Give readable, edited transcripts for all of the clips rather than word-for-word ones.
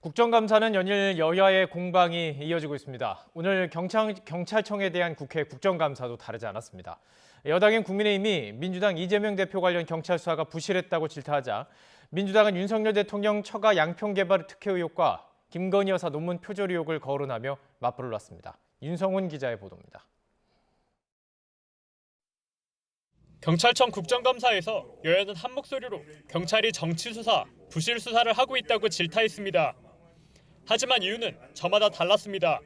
국정감사는 연일 여야의 공방이 이어지고 있습니다. 오늘 경찰청에 대한 국회 국정감사도 다르지 않았습니다. 여당인 국민의힘이 민주당 이재명 대표 관련 경찰 수사가 부실했다고 질타하자 민주당은 윤석열 대통령 처가 양평개발 특혜 의혹과 김건희 여사 논문 표절 의혹을 거론하며 맞불을 놨습니다. 윤성훈 기자의 보도입니다. 경찰청 국정감사에서 여야는 한 목소리로 경찰이 정치 수사, 부실 수사를 하고 있다고 질타했습니다. 하지만 이유는 저마다 달랐습니다.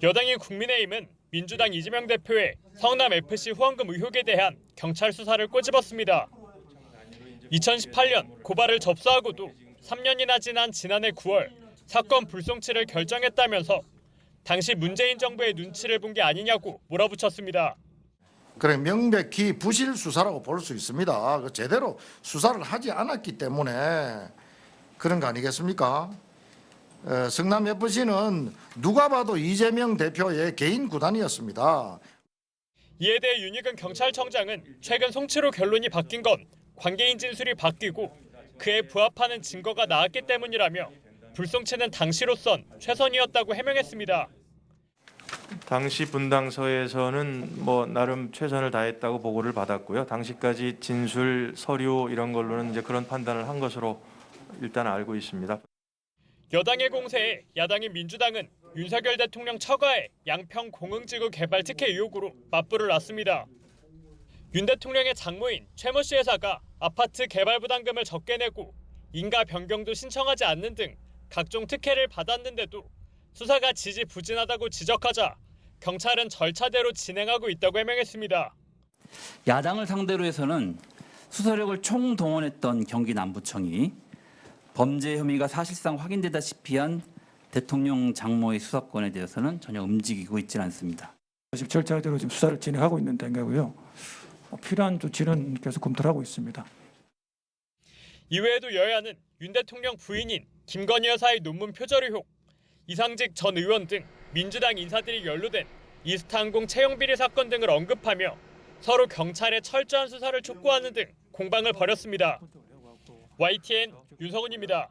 여당인 국민의힘은 민주당 이재명 대표의 성남FC 후원금 의혹에 대한 경찰 수사를 꼬집었습니다. 2018년 고발을 접수하고도 3년이나 지난 지난해 9월 사건 불송치를 결정했다면서 당시 문재인 정부의 눈치를 본 게 아니냐고 몰아붙였습니다. 그래 명백히 부실 수사라고 볼 수 있습니다. 제대로 수사를 하지 않았기 때문에 그런 거 아니겠습니까? 성남FC는 누가 봐도 이재명 대표의 개인 구단이었습니다. 이에 대해 윤익은 경찰청장은 최근 송치로 결론이 바뀐 건 관계인 진술이 바뀌고 그에 부합하는 증거가 나왔기 때문이라며 불송치는 당시로선 최선이었다고 해명했습니다. 당시 분당서에서는 나름 최선을 다했다고 보고를 받았고요. 당시까지 진술, 서류 이런 걸로는 이제 그런 판단을 한 것으로 일단 알고 있습니다. 여당의 공세에 야당인 민주당은 윤석열 대통령 처가의 양평 공흥지구 개발 특혜 의혹으로 맞불을 놨습니다. 윤 대통령의 장모인 최모 씨 회사가 아파트 개발 부담금을 적게 내고 인가 변경도 신청하지 않는 등 각종 특혜를 받았는데도 수사가 지지부진하다고 지적하자 경찰은 절차대로 진행하고 있다고 해명했습니다. 야당을 상대로 해서는 수사력을 총동원했던 경기 남부청이 범죄 혐의가 사실상 확인되다시피 한 대통령 장모의 수사권에 대해서는 전혀 움직이고 있지는 않습니다. 아직 절차대로 지금 수사를 진행하고 있는 단계고요. 필요한 조치는 계속 검토를 하고 있습니다. 이외에도 여야는 윤 대통령 부인인 김건희 여사의 논문 표절 의혹, 이상직 전 의원 등 민주당 인사들이 연루된 이스타항공 채용 비리 사건 등을 언급하며 서로 경찰의 철저한 수사를 촉구하는 등 공방을 벌였습니다. YTN 윤성훈입니다.